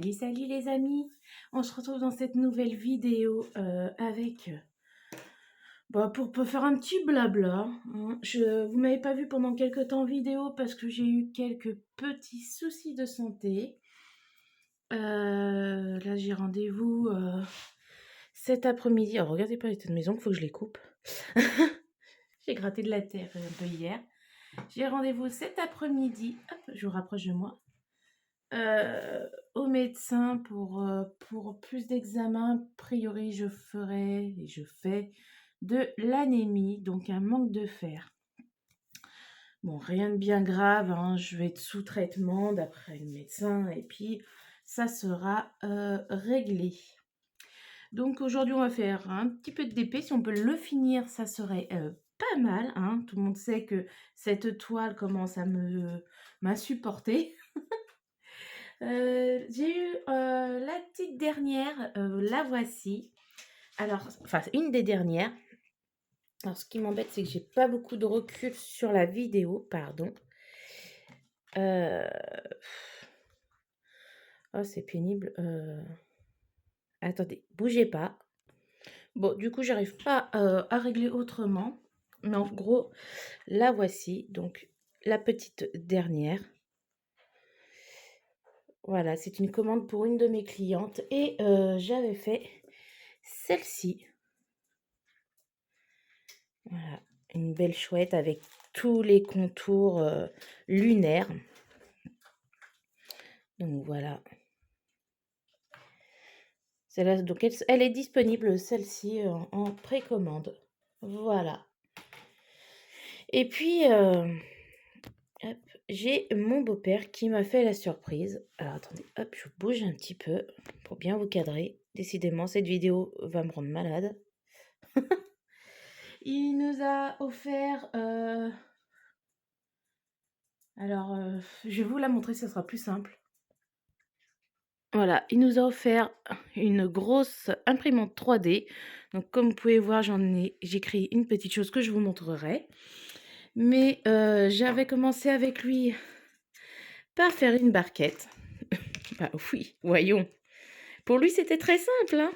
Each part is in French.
Salut, salut les amis! On se retrouve dans cette nouvelle vidéo avec, pour faire un petit blabla, hein. Vous m'avez pas vu pendant quelques temps en vidéo parce que j'ai eu quelques petits soucis de santé. Là, j'ai rendez-vous cet après-midi. Alors, regardez pas l'état de mes ongles, faut que je les coupe. J'ai gratté de la terre un peu hier. J'ai rendez-vous cet après-midi. Hop, je vous rapproche de moi. Au médecin pour plus d'examens. A priori, je ferai et je fais de l'anémie, donc un manque de fer. Bon, rien de bien grave, hein, je vais être sous traitement d'après le médecin et puis ça sera réglé. Donc aujourd'hui, on va faire un petit peu de DP. Si on peut le finir, ça serait pas mal, hein. Tout le monde sait que cette toile commence à m'insupporter. J'ai eu la petite dernière, la voici. Alors, enfin, une des dernières. Alors, ce qui m'embête, c'est que j'ai pas beaucoup de recul sur la vidéo, pardon. Oh, c'est pénible. Attendez, bougez pas. Bon, du coup, j'arrive pas à régler autrement. Mais en gros, la voici. Donc, la petite dernière. Voilà, c'est une commande pour une de mes clientes. Et j'avais fait celle-ci. Voilà, une belle chouette avec tous les contours lunaires. Donc voilà. Celle-là, donc elle est disponible, celle-ci, en précommande. Voilà. Et puis, hop, j'ai mon beau-père qui m'a fait la surprise. Alors attendez, hop, je bouge un petit peu pour bien vous cadrer. Décidément, cette vidéo va me rendre malade. Il nous a offert... Alors, je vais vous la montrer, ça sera plus simple. Voilà, il nous a offert une grosse imprimante 3D. Donc, comme vous pouvez voir, j'ai créé une petite chose que je vous montrerai. Mais j'avais commencé avec lui par faire une barquette. Bah oui, voyons. Pour lui, c'était très simple, hein.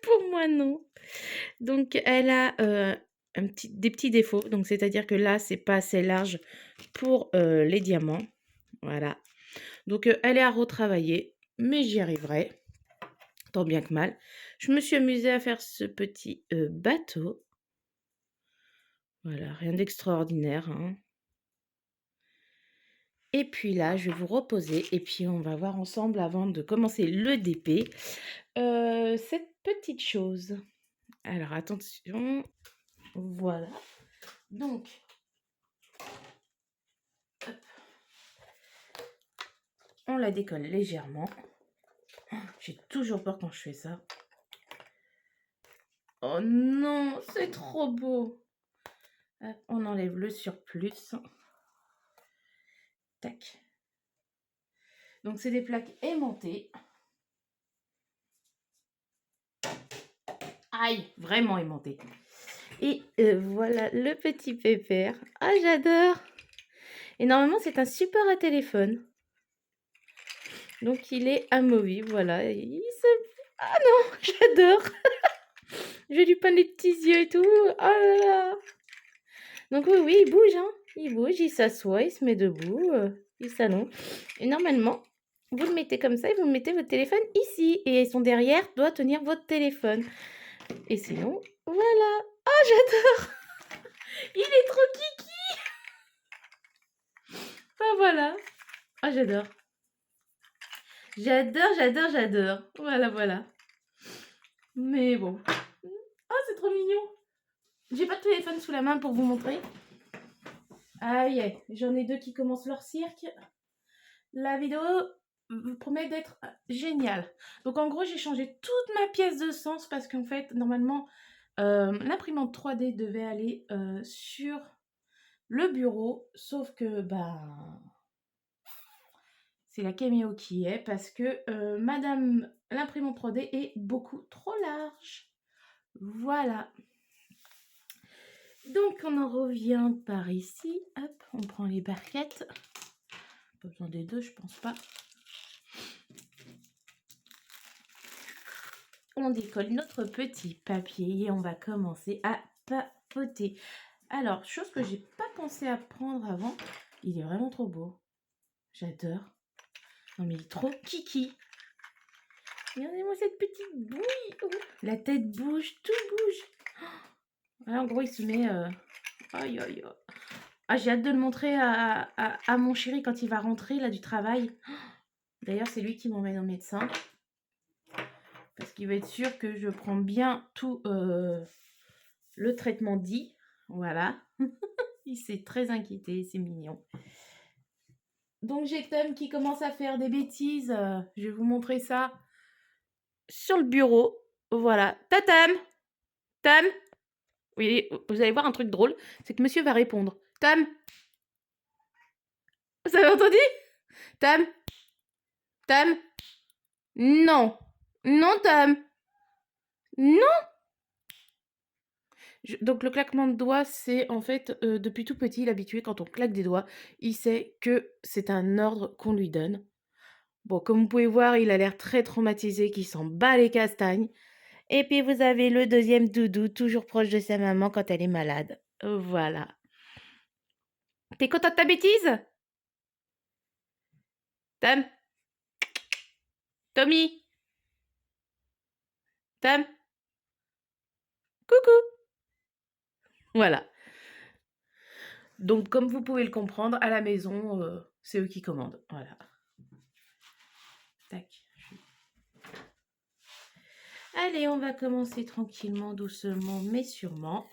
Pour moi, non. Donc, elle a des petits défauts. Donc, c'est-à-dire que là, c'est pas assez large pour les diamants. Voilà. Donc, elle est à retravailler, mais j'y arriverai. Tant bien que mal. Je me suis amusée à faire ce petit bateau. Voilà, rien d'extraordinaire, hein. Et puis là, je vais vous reposer et puis on va voir ensemble avant de commencer le DP cette petite chose. Alors attention, voilà. Donc, hop, on la décolle légèrement. J'ai toujours peur quand je fais ça. Oh non, c'est trop beau. Hop, on enlève le surplus. Tac. Donc, c'est des plaques aimantées. Aïe, vraiment aimantées. Et voilà le petit pépère. Ah, j'adore. Et normalement, c'est un support à téléphone. Donc, il est amovible. Voilà. Ah non, j'adore. Je vais lui peindre les petits yeux et tout. Oh là là. Donc, oui, oui, il bouge. Hein. Il bouge, il s'assoit, il se met debout. Il s'allonge. Et normalement, vous le mettez comme ça et vous mettez votre téléphone ici. Et son derrière doit tenir votre téléphone. Et sinon, voilà. Oh, j'adore. Il est trop kiki. Enfin, voilà. Ah, j'adore. J'adore, j'adore, j'adore. Voilà, voilà. Mais bon. Oh, c'est trop mignon. J'ai pas de téléphone sous la main pour vous montrer. Aïe, j'en ai deux qui commencent leur cirque. La vidéo vous promet d'être géniale. Donc en gros, j'ai changé toute ma pièce de sens parce qu'en fait, normalement, l'imprimante 3D devait aller sur le bureau. Sauf que, c'est la caméo qui est parce que madame l'imprimante 3D est beaucoup trop large. Voilà. Donc, on en revient par ici. Hop, on prend les barquettes. Pas besoin des deux, je pense pas. on décolle notre petit papier et on va commencer à papoter. Alors, chose que j'ai pas pensé à prendre avant, il est vraiment trop beau. J'adore. Non mais il est trop kiki. Regardez-moi cette petite bouille. Oh, la tête bouge, tout bouge. Oh, en gros, il se met... Aïe, aïe, aïe. Ah, j'ai hâte de le montrer à mon chéri quand il va rentrer là du travail. D'ailleurs, c'est lui qui m'emmène au médecin. Parce qu'il va être sûr que je prends bien tout le traitement dit. Voilà. Il s'est très inquiété, c'est mignon. Donc j'ai Tom qui commence à faire des bêtises. Je vais vous montrer ça sur le bureau. Voilà. Tatam. Tam. Oui, vous allez voir un truc drôle. C'est que monsieur va répondre. Tam. Vous avez entendu? Tam. Tam. Non. Non, Tam. Non. Donc le claquement de doigts, c'est en fait, depuis tout petit, l'habitué, quand on claque des doigts, il sait que c'est un ordre qu'on lui donne. Bon, comme vous pouvez voir, il a l'air très traumatisé, qu'il s'en bat les castagnes. Et puis vous avez le deuxième doudou, toujours proche de sa maman quand elle est malade. Voilà. T'es content de ta bêtise? Tam? Tommy? Tam? Coucou! Voilà. Donc, comme vous pouvez le comprendre, à la maison, c'est eux qui commandent. Voilà. Tac. Allez, on va commencer tranquillement, doucement, mais sûrement.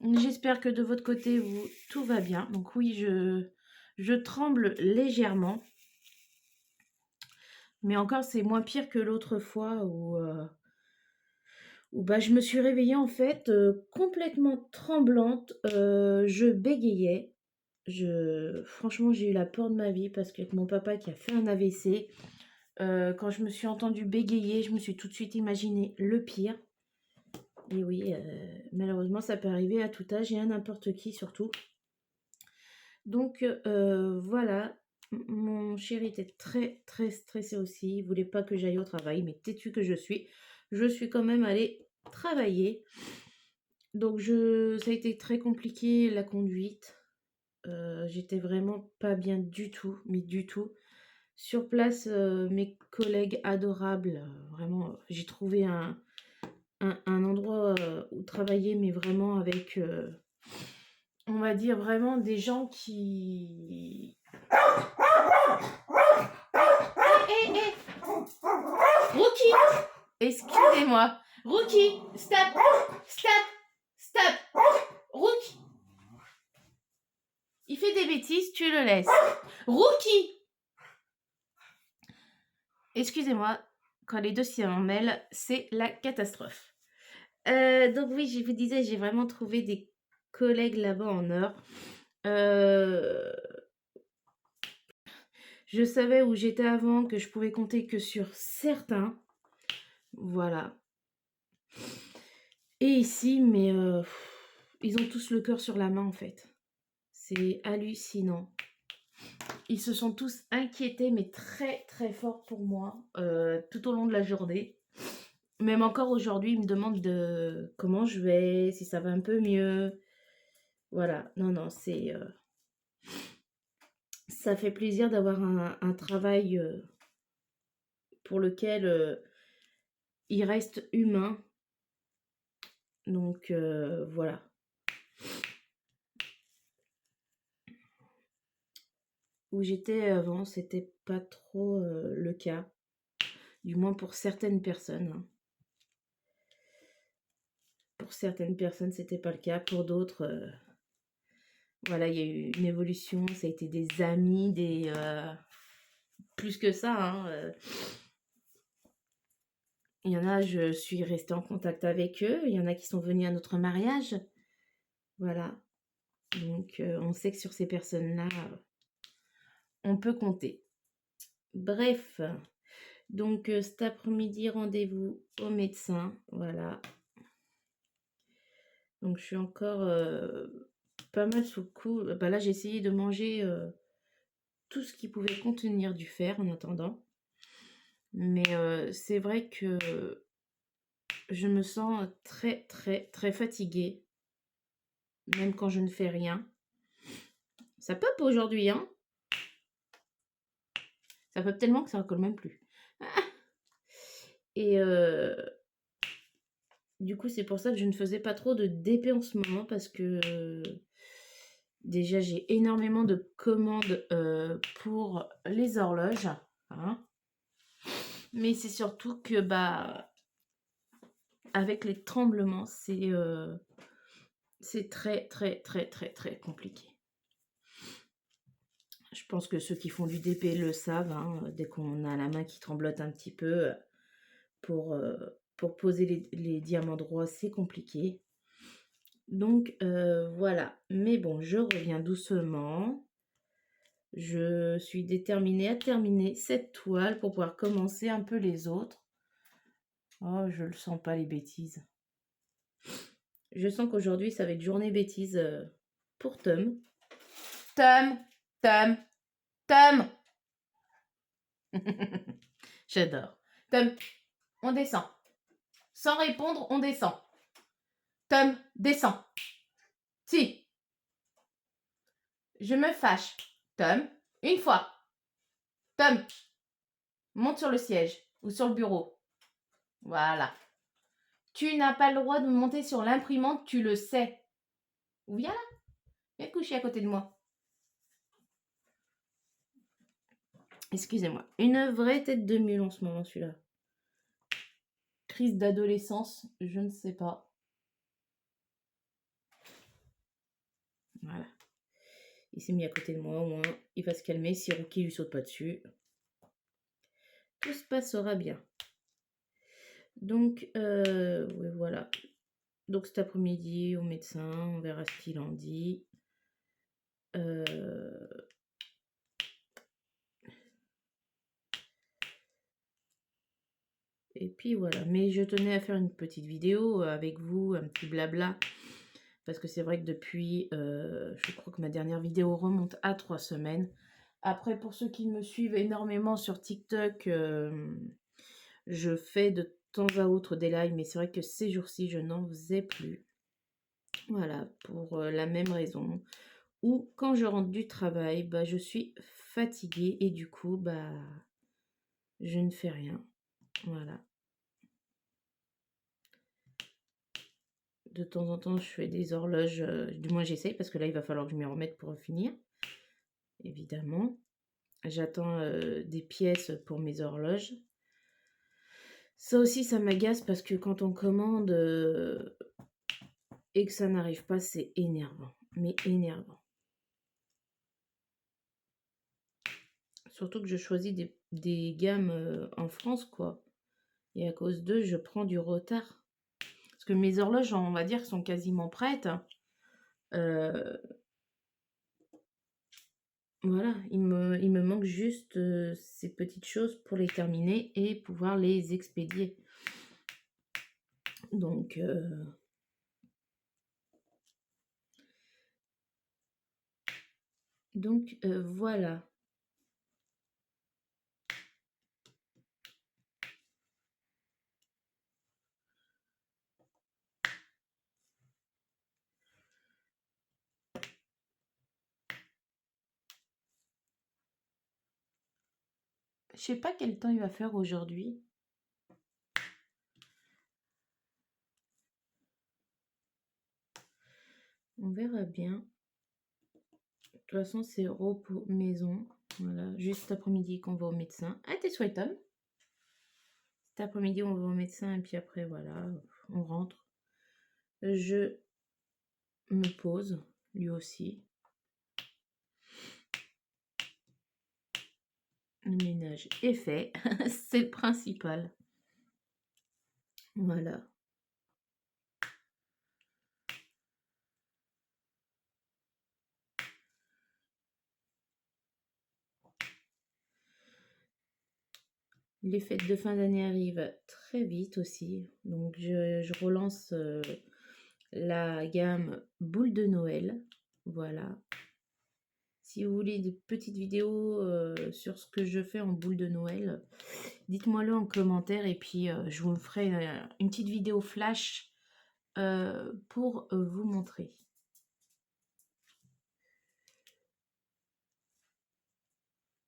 J'espère que de votre côté, tout va bien. Donc oui, je tremble légèrement. Mais encore, c'est moins pire que l'autre fois où bah, je me suis réveillée en fait complètement tremblante. Je bégayais. Franchement, j'ai eu la peur de ma vie parce qu'avec mon papa qui a fait un AVC, quand je me suis entendue bégayer, je me suis tout de suite imaginé le pire. Et oui, malheureusement, ça peut arriver à tout âge et à n'importe qui surtout. Donc voilà, mon chéri était très très stressé aussi. Il voulait pas que j'aille au travail, mais têtu que je suis quand même allée travailler. Donc ça a été très compliqué la conduite. J'étais vraiment pas bien du tout, mais du tout. Sur place, mes collègues adorables, vraiment, j'ai trouvé un endroit où travailler, mais vraiment avec, on va dire, vraiment des gens qui... Hé, Rookie, excusez-moi. Rookie, stop, stop, stop. Rookie, il fait des bêtises, tu le laisses. Rookie, excusez-moi, quand les deux s'y en mêlent, c'est la catastrophe. Donc oui, je vous disais, j'ai vraiment trouvé des collègues là-bas en or. Je savais où j'étais avant, que je pouvais compter que sur certains. Voilà. Et ici, mais ils ont tous le cœur sur la main en fait. C'est hallucinant. Ils se sont tous inquiétés, mais très très fort pour moi, tout au long de la journée. Même encore aujourd'hui, ils me demandent de comment je vais, si ça va un peu mieux. Voilà, non, c'est... ça fait plaisir d'avoir un travail pour lequel il reste humain. Donc voilà. Où j'étais avant, c'était pas trop le cas. Du moins pour certaines personnes. Hein. Pour certaines personnes, c'était pas le cas. Pour d'autres, voilà, il y a eu une évolution. Ça a été des amis, plus que ça. Hein, il y en a, je suis restée en contact avec eux. Il y en a qui sont venus à notre mariage. Voilà. Donc, on sait que sur ces personnes-là, on peut compter. Bref. Donc, cet après-midi, rendez-vous au médecin. Voilà. Donc, je suis encore pas mal sous le coup. Bah, là, j'ai essayé de manger tout ce qui pouvait contenir du fer en attendant. Mais c'est vrai que je me sens très, très, très fatiguée, même quand je ne fais rien. Ça pop aujourd'hui, hein? Ça pop tellement que ça ne recolle même plus. Et du coup, c'est pour ça que je ne faisais pas trop de DP en ce moment parce que déjà, j'ai énormément de commandes pour les horloges. Hein. Mais c'est surtout que, bah, avec les tremblements, c'est très, très, très, très, très compliqué. Je pense que ceux qui font du DP le savent. Hein, dès qu'on a la main qui tremblote un petit peu, pour poser les diamants droits, c'est compliqué. Donc voilà. Mais bon, je reviens doucement. Je suis déterminée à terminer cette toile pour pouvoir commencer un peu les autres. Oh, je le sens pas, les bêtises. Je sens qu'aujourd'hui, ça va être journée bêtise pour Tom. Tom, Tom, Tom. J'adore. Tom, on descend. Sans répondre, on descend. Tom, descend. Si. Je me fâche. Tom, une fois. Tom, monte sur le siège ou sur le bureau. Voilà. Tu n'as pas le droit de monter sur l'imprimante, tu le sais. Viens là. Viens te coucher à côté de moi. Excusez-moi. Une vraie tête de mule en ce moment, celui-là. Crise d'adolescence, je ne sais pas. Voilà. Il s'est mis à côté de moi, au moins. Il va se calmer si Rookie lui saute pas dessus. Tout se passera bien. Donc, oui, voilà. Donc cet après-midi, au médecin, on verra ce qu'il en dit. Et puis voilà. Mais je tenais à faire une petite vidéo avec vous, un petit blabla. Parce que c'est vrai que depuis, je crois que ma dernière vidéo remonte à 3 semaines. Après, pour ceux qui me suivent énormément sur TikTok, je fais de temps à autre des lives, mais c'est vrai que ces jours-ci, je n'en faisais plus. Voilà, pour la même raison. Ou quand je rentre du travail, bah, je suis fatiguée et du coup, bah, je ne fais rien. Voilà. De temps en temps, je fais des horloges, du moins j'essaye, parce que là, il va falloir que je m'y remette pour finir. Évidemment. J'attends des pièces pour mes horloges. Ça aussi, ça m'agace parce que quand on commande et que ça n'arrive pas, c'est énervant. Mais énervant. Surtout que je choisis des gammes en France, quoi. Et à cause d'eux, je prends du retard. Parce que mes horloges, on va dire, sont quasiment prêtes. Voilà, il me manque juste ces petites choses pour les terminer et pouvoir les expédier. Donc, voilà. Je sais pas quel temps il va faire aujourd'hui. On verra bien. De toute façon, c'est repos maison. Voilà, juste cet après-midi qu'on va au médecin. Ah, t'es souhait, Tom. Cet après-midi, on va au médecin et puis après, voilà, on rentre. Je me pose, lui aussi. Le ménage est fait. C'est le principal. Voilà. Les fêtes de fin d'année arrivent très vite aussi. Donc, je relance la gamme boule de Noël. Voilà. Si vous voulez des petites vidéos sur ce que je fais en boule de Noël, dites-moi-le en commentaire et puis je vous ferai une petite vidéo flash pour vous montrer.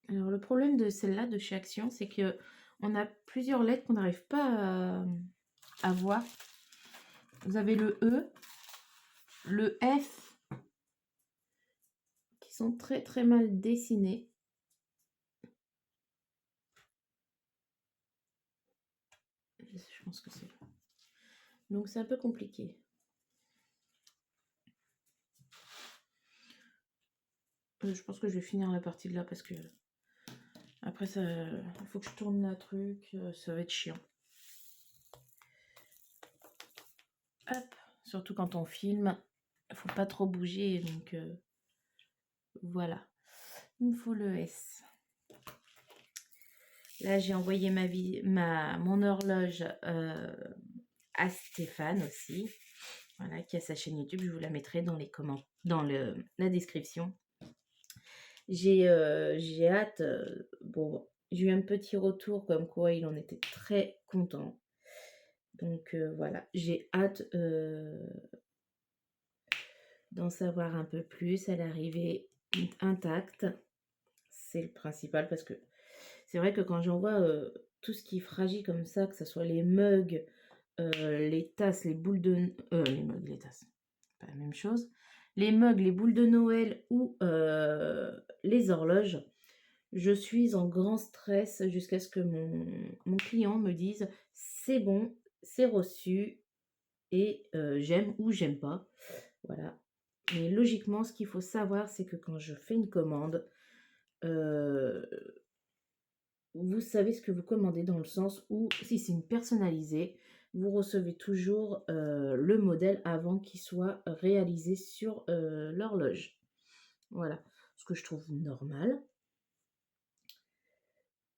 Alors le problème de celle-là, de chez Action, c'est que on a plusieurs lettres qu'on n'arrive pas à voir. Vous avez le E, le F, qui sont très très mal dessinés. Je pense que c'est... Donc c'est un peu compliqué. Je pense que je vais finir la partie de là parce que après ça, il faut que je tourne la truc, ça va être chiant. Hop, surtout quand on filme, il faut pas trop bouger, donc voilà. Il me faut le S. Là, j'ai envoyé mon horloge à Stéphane aussi, voilà, qui a sa chaîne YouTube. Je vous la mettrai dans les commentaires, dans la description. J'ai hâte. Bon, j'ai eu un petit retour comme quoi il en était très content. Donc voilà, j'ai hâte d'en savoir un peu plus. Elle est arrivée intacte. C'est le principal parce que c'est vrai que quand j'envoie tout ce qui est fragile comme ça, que ce soit les mugs, les tasses, les boules de... les mugs, les tasses, pas la même chose. Les mugs, les boules de Noël ou les horloges, je suis en grand stress jusqu'à ce que mon client me dise c'est bon, c'est reçu et j'aime ou j'aime pas. Voilà. Mais logiquement, ce qu'il faut savoir, c'est que quand je fais une commande, vous savez ce que vous commandez dans le sens où si c'est une personnalisée, vous recevez toujours le modèle avant qu'il soit réalisé sur l'horloge. Voilà, ce que je trouve normal.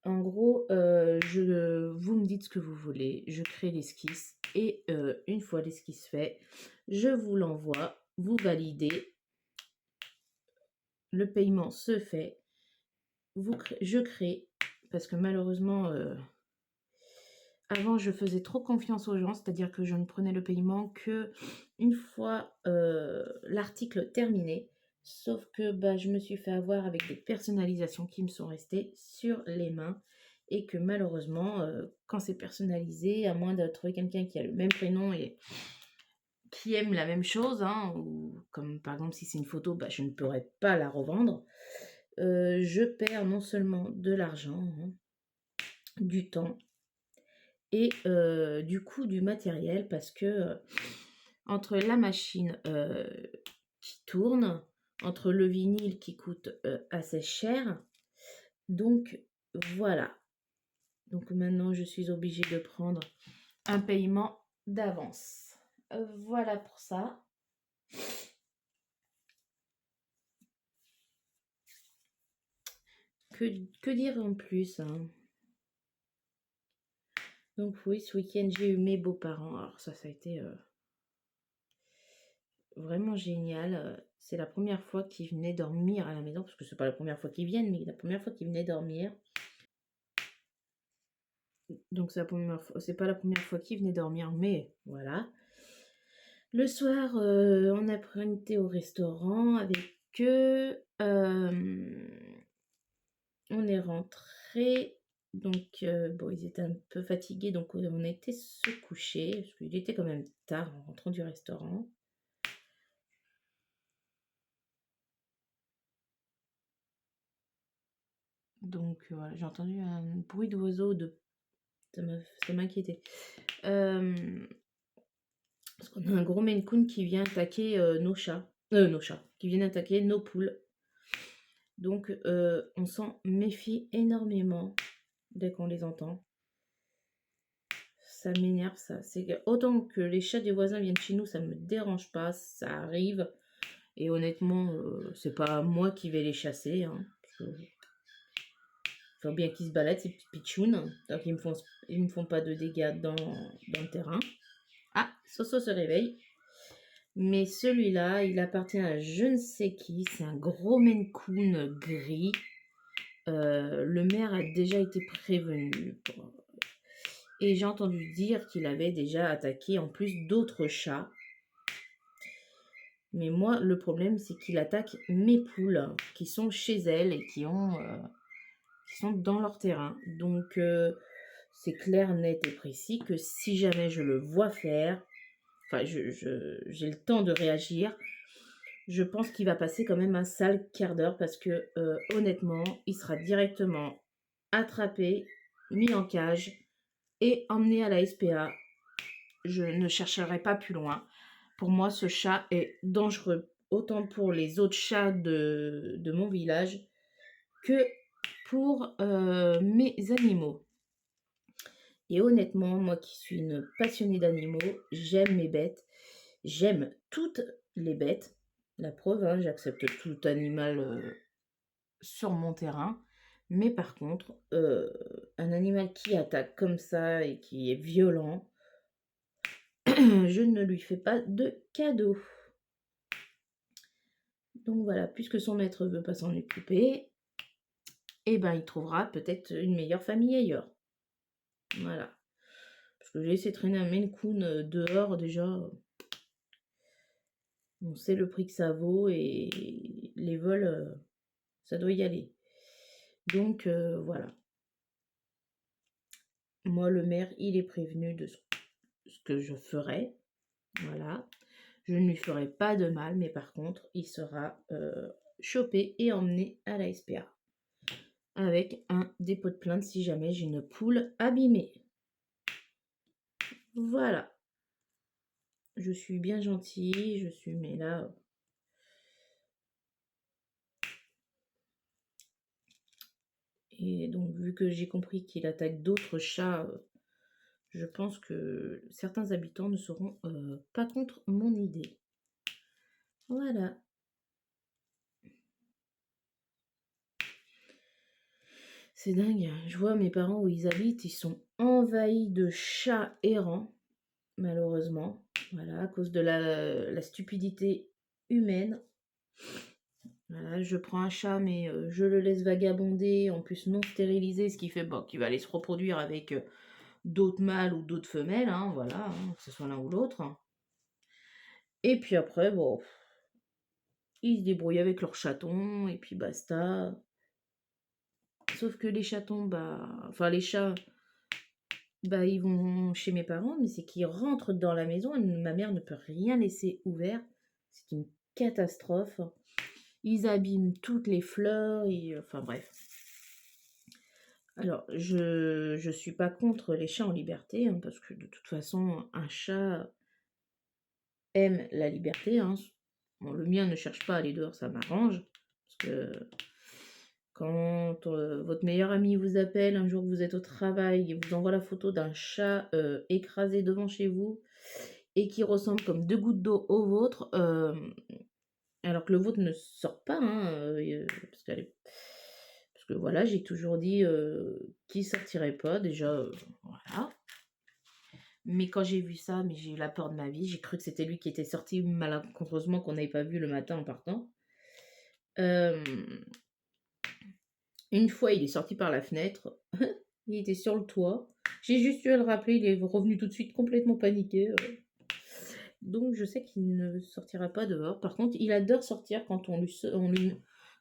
En gros, vous me dites ce que vous voulez, je crée l'esquisse et une fois l'esquisse fait, je vous l'envoie, vous validez, le paiement se fait, je crée, parce que malheureusement, avant je faisais trop confiance aux gens, c'est-à-dire que je ne prenais le paiement que une fois l'article terminé, sauf que je me suis fait avoir avec des personnalisations qui me sont restées sur les mains et que malheureusement, quand c'est personnalisé, à moins de trouver quelqu'un qui a le même prénom et qui aime la même chose, hein, ou comme par exemple si c'est une photo, je ne pourrais pas la revendre. Je perds non seulement de l'argent, hein, du temps et du coût du matériel parce que entre la machine qui tourne, entre le vinyle qui coûte assez cher, donc voilà. Donc maintenant je suis obligée de prendre un paiement d'avance. Voilà pour ça. Que dire en plus, hein? Donc oui, ce week-end j'ai eu mes beaux-parents. Alors ça a été vraiment génial. C'est la première fois qu'ils venaient dormir à la maison, parce que c'est pas la première fois qu'ils viennent, mais la première fois qu'ils venaient dormir. Donc c'est pas la première fois qu'ils venaient dormir, mais voilà. Le soir, on a pris au restaurant avec eux. On est rentré. Donc bon, ils étaient un peu fatigués, donc on a été se coucher, parce qu'il était quand même tard en rentrant du restaurant. Donc voilà, j'ai entendu un bruit d'oiseau, ça m'a inquiété. Parce qu'on a un gros Maine Coon qui vient attaquer nos chats, qui viennent attaquer nos poules. Donc on s'en méfie énormément dès qu'on les entend. Ça m'énerve ça. C'est que autant que les chats des voisins viennent chez nous, ça me dérange pas, ça arrive. Et honnêtement, c'est pas moi qui vais les chasser. Hein, faut bien qu'ils se baladent, ces petits pitchouns. Donc ils me font pas de dégâts dans le terrain. Ah, Soso se réveille. Mais celui-là, il appartient à je ne sais qui. C'est un gros Maine Coon gris. Le maire a déjà été prévenu. Et j'ai entendu dire qu'il avait déjà attaqué en plus d'autres chats. Mais moi, le problème, c'est qu'il attaque mes poules qui sont chez elles et qui sont dans leur terrain. Donc, c'est clair, net et précis que si jamais je le vois faire, enfin, j'ai le temps de réagir, je pense qu'il va passer quand même un sale quart d'heure parce que, honnêtement, il sera directement attrapé, mis en cage et emmené à la SPA. Je ne chercherai pas plus loin. Pour moi, ce chat est dangereux, autant pour les autres chats de mon village que pour mes animaux. Et honnêtement, moi qui suis une passionnée d'animaux, j'aime mes bêtes. J'aime toutes les bêtes. La preuve, hein, j'accepte tout animal sur mon terrain. Mais par contre, un animal qui attaque comme ça et qui est violent, je ne lui fais pas de cadeau. Donc voilà, puisque son maître ne veut pas s'en occuper, eh ben il trouvera peut-être une meilleure famille ailleurs. Voilà. Parce que j'ai laissé traîner un Maine Coon dehors déjà. On sait le prix que ça vaut et les vols, ça doit y aller. Donc voilà. Moi, le maire, il est prévenu de ce que je ferai. Voilà. Je ne lui ferai pas de mal, mais par contre, il sera chopé et emmené à la SPA. Avec un dépôt de plainte si jamais j'ai une poule abîmée. Voilà. Je suis bien gentille, mais là... Et donc, vu que j'ai compris qu'il attaque d'autres chats, je pense que certains habitants ne seront pas contre mon idée. Voilà. C'est dingue. Je vois mes parents où ils habitent, ils sont envahis de chats errants, malheureusement. Voilà, à cause de la stupidité humaine. Voilà, je prends un chat, mais je le laisse vagabonder, en plus non stérilisé, ce qui fait qu'il va aller se reproduire avec d'autres mâles ou d'autres femelles, hein, voilà, hein, que ce soit l'un ou l'autre. Et puis après, bon, ils se débrouillent avec leurs chatons, et puis basta. Sauf que les chatons, enfin les chats, ils vont chez mes parents, mais c'est qu'ils rentrent dans la maison, et ma mère ne peut rien laisser ouvert. C'est une catastrophe. Ils abîment toutes les fleurs, enfin bref. Alors, je suis pas contre les chats en liberté, hein, parce que de toute façon, un chat aime la liberté, hein. Bon, le mien ne cherche pas à aller dehors, ça m'arrange. Parce que quand votre meilleur ami vous appelle un jour que vous êtes au travail et vous envoie la photo d'un chat écrasé devant chez vous et qui ressemble comme 2 gouttes d'eau au vôtre, alors que le vôtre ne sort pas, hein, parce que voilà, j'ai toujours dit qu'il sortirait pas, déjà, voilà. Mais quand j'ai vu ça, mais j'ai eu la peur de ma vie. J'ai cru que c'était lui qui était sorti malencontreusement, qu'on n'avait pas vu le matin en partant. Une fois, il est sorti par la fenêtre. Il était sur le toit. J'ai juste eu à le rappeler. Il est revenu tout de suite complètement paniqué. Donc, je sais qu'il ne sortira pas dehors. Par contre, il adore sortir quand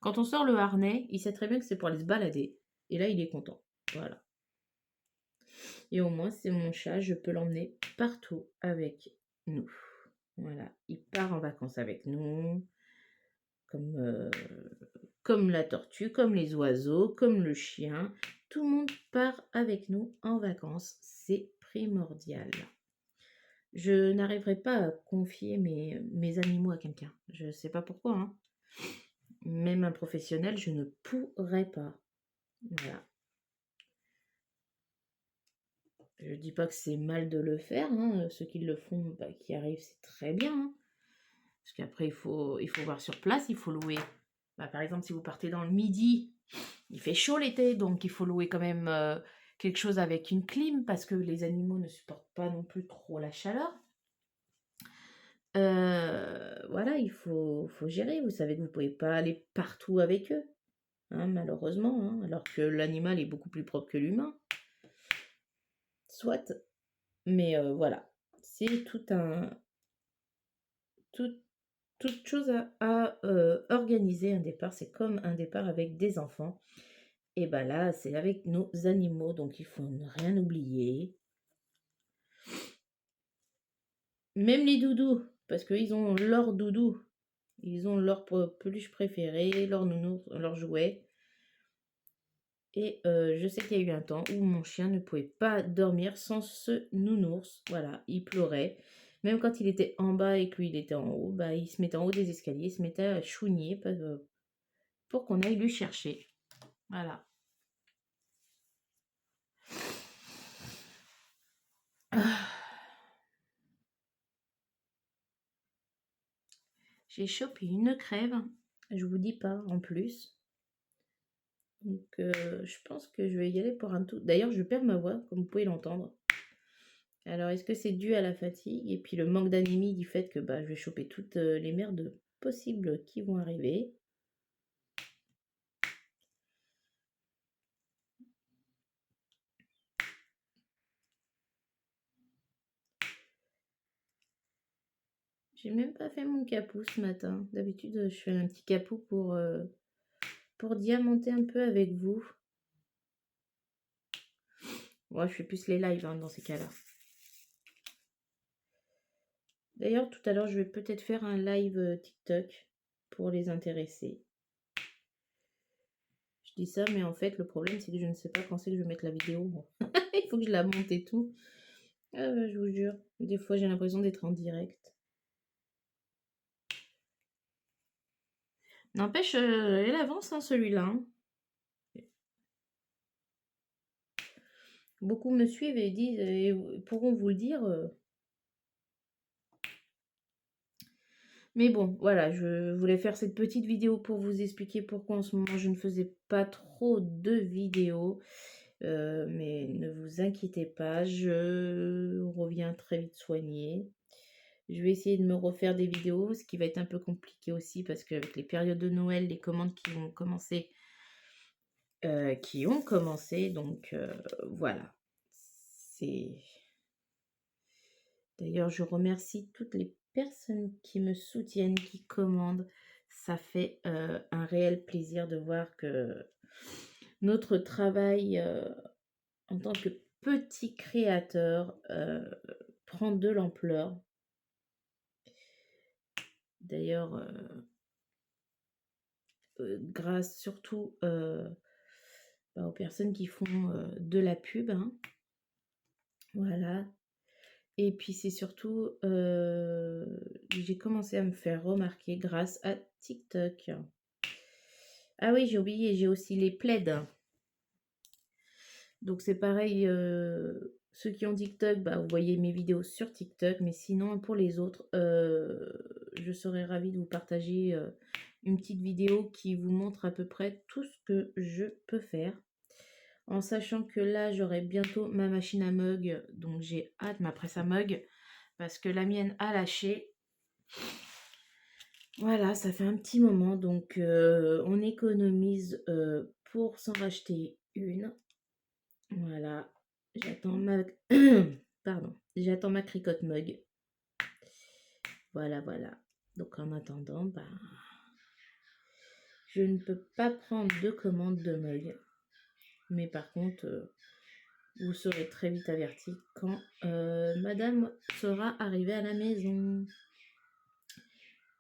quand on sort le harnais. Il sait très bien que c'est pour aller se balader. Et là, il est content. Voilà. Et au moins, c'est mon chat. Je peux l'emmener partout avec nous. Voilà. Il part en vacances avec nous. Comme la tortue, comme les oiseaux, comme le chien. Tout le monde part avec nous en vacances. C'est primordial. Je n'arriverai pas à confier mes animaux à quelqu'un. Je ne sais pas pourquoi, hein. Même un professionnel, je ne pourrais pas. Voilà. Je dis pas que c'est mal de le faire, hein. Ceux qui le font, qui arrivent, c'est très bien, hein. Parce qu'après, il faut voir sur place, il faut louer. Par exemple, si vous partez dans le Midi, il fait chaud l'été, donc il faut louer quand même quelque chose avec une clim, parce que les animaux ne supportent pas non plus trop la chaleur. voilà, faut gérer. Vous savez que vous pouvez pas aller partout avec eux, hein, malheureusement, hein, alors que l'animal est beaucoup plus propre que l'humain. Soit, mais voilà, c'est tout toute chose à organiser un départ. C'est comme un départ avec des enfants et bah, là, c'est avec nos animaux, donc il faut ne rien oublier. Même les doudous, parce qu'ils ont leur doudou. Ils ont leur peluche préférée, leur nounours, leur jouet. Et je sais qu'il y a eu un temps où mon chien ne pouvait pas dormir sans ce nounours. Voilà, il pleurait. Même quand il était en bas et que lui il était en haut, bah, il se mettait en haut des escaliers, il se mettait à chougner pour qu'on aille lui chercher. Voilà. Ah, j'ai chopé une crève, je vous dis pas en plus. Donc je pense que je vais y aller pour un tour. D'ailleurs, je perds ma voix, comme vous pouvez l'entendre. Alors, est-ce que c'est dû à la fatigue et puis le manque d'anémie du fait que bah, je vais choper toutes les merdes possibles qui vont arriver? J'ai même pas fait mon capou ce matin. D'habitude, je fais un petit capou pour diamanter un peu avec vous. Moi, je fais plus les lives hein, dans ces cas-là. D'ailleurs, tout à l'heure, je vais peut-être faire un live TikTok pour les intéresser. Je dis ça, mais en fait, le problème, c'est que je ne sais pas quand c'est que je vais mettre la vidéo. Il faut que je la monte et tout. Ah, bah, je vous jure, des fois, j'ai l'impression d'être en direct. N'empêche, elle avance, hein, celui-là. Hein. Beaucoup me suivent et disent, et pourront vous le dire. Mais bon, voilà, je voulais faire cette petite vidéo pour vous expliquer pourquoi en ce moment je ne faisais pas trop de vidéos. Mais ne vous inquiétez pas, je reviens très vite soignée. Je vais essayer de me refaire des vidéos, ce qui va être un peu compliqué aussi parce qu'avec les périodes de Noël, les commandes qui ont commencé, donc voilà. C'est D'ailleurs, je remercie toutes les personnes qui me soutiennent, qui commandent. Ça fait un réel plaisir de voir que notre travail en tant que petit créateur prend de l'ampleur. D'ailleurs, grâce surtout aux personnes qui font de la pub. Hein. Voilà. Et puis c'est surtout, j'ai commencé à me faire remarquer grâce à TikTok. Ah oui, j'ai oublié, j'ai aussi les plaids. Donc c'est pareil, ceux qui ont TikTok, bah, vous voyez mes vidéos sur TikTok, mais sinon pour les autres, je serais ravie de vous partager une petite vidéo qui vous montre à peu près tout ce que je peux faire. En sachant que là, j'aurai bientôt ma machine à mug, donc j'ai hâte, ma presse à mug, parce que la mienne a lâché. Voilà, ça fait un petit moment, donc on économise pour s'en racheter une. Voilà, j'attends ma... Pardon, j'attends ma cricotte mug. Voilà, voilà. Donc en attendant, bah, je ne peux pas prendre de commande de mug. Mais par contre, vous serez très vite averti quand madame sera arrivée à la maison.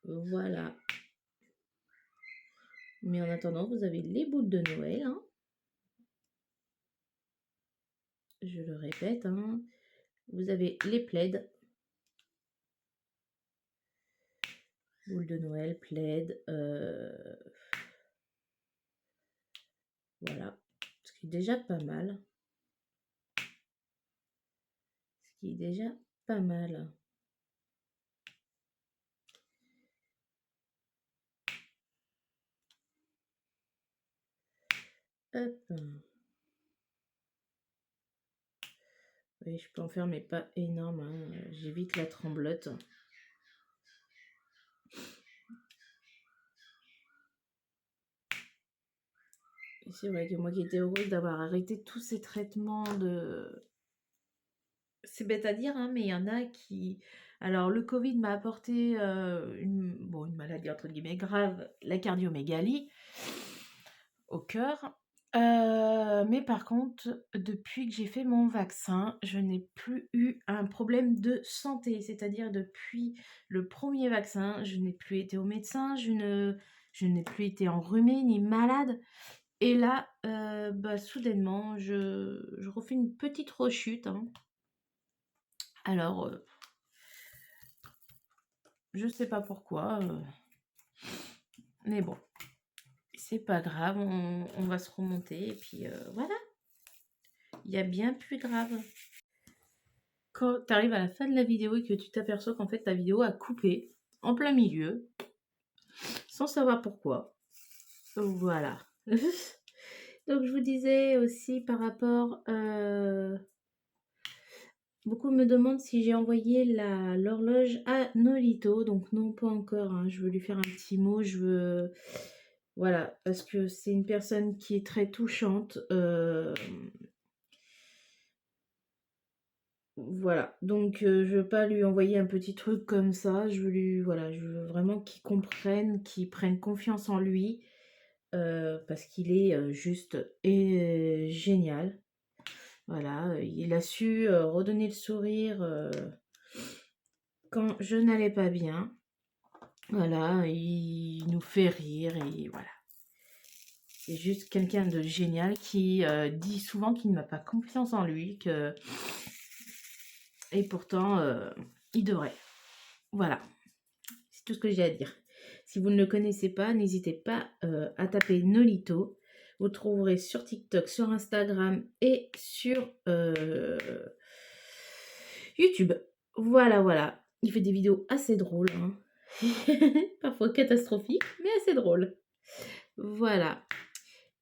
Voilà. Mais en attendant, vous avez les boules de Noël. Hein. Je le répète, hein. Vous avez les plaids. Boules de Noël, plaid. Voilà. Ce qui est déjà pas mal. Ce qui est déjà pas mal. Hop. Oui, je peux en faire, mais pas énorme. Hein. J'évite la tremblote. C'est vrai que moi qui étais heureuse d'avoir arrêté tous ces traitements de... C'est bête à dire, hein, mais il y en a qui... Alors, le Covid m'a apporté une maladie entre guillemets grave, la cardiomégalie au cœur. Mais par contre, depuis que j'ai fait mon vaccin, je n'ai plus eu un problème de santé. C'est-à-dire depuis le premier vaccin, je n'ai plus été au médecin, je n'ai plus été enrhumée ni malade. Et là, soudainement, je refais une petite rechute, hein. Alors, je sais pas pourquoi, mais bon, c'est pas grave, on va se remonter et puis voilà, il y a bien plus grave. Quand tu arrives à la fin de la vidéo et que tu t'aperçois qu'en fait ta vidéo a coupé en plein milieu, sans savoir pourquoi. Voilà. Donc je vous disais aussi par rapport... beaucoup me demandent si j'ai envoyé l'horloge à Nolito. Donc non, pas encore, hein. Je veux lui faire un petit mot. Je veux... Voilà, parce que c'est une personne qui est très touchante. Voilà, donc je veux pas lui envoyer un petit truc comme ça. Je veux lui... Voilà, je veux vraiment qu'il comprenne, qu'il prenne confiance en lui. Parce qu'il est juste génial. Voilà, il a su redonner le sourire quand je n'allais pas bien. Voilà, il nous fait rire et voilà. C'est juste quelqu'un de génial qui dit souvent qu'il n'a pas confiance en lui, et pourtant il devrait. Voilà, c'est tout ce que j'ai à dire. Si vous ne le connaissez pas, n'hésitez pas à taper Nolito. Vous trouverez sur TikTok, sur Instagram et sur YouTube. Voilà, voilà. Il fait des vidéos assez drôles, hein. Parfois catastrophiques, mais assez drôles. Voilà.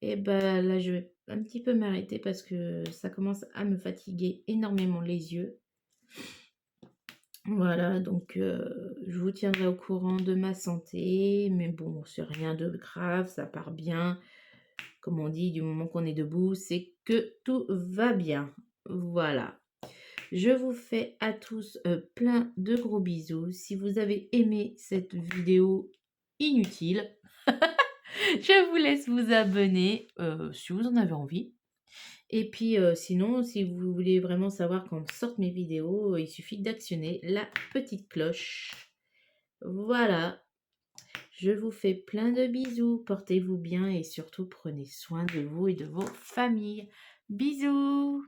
Et ben là, je vais un petit peu m'arrêter parce que ça commence à me fatiguer énormément les yeux. Voilà, donc je vous tiendrai au courant de ma santé, mais bon, c'est rien de grave, ça part bien. Comme on dit, du moment qu'on est debout, c'est que tout va bien. Voilà. Je vous fais à tous plein de gros bisous. Si vous avez aimé cette vidéo inutile, je vous laisse vous abonner si vous en avez envie. Et puis sinon, si vous voulez vraiment savoir quand sortent mes vidéos, il suffit d'actionner la petite cloche. Voilà, je vous fais plein de bisous, portez-vous bien et surtout prenez soin de vous et de vos familles. Bisous!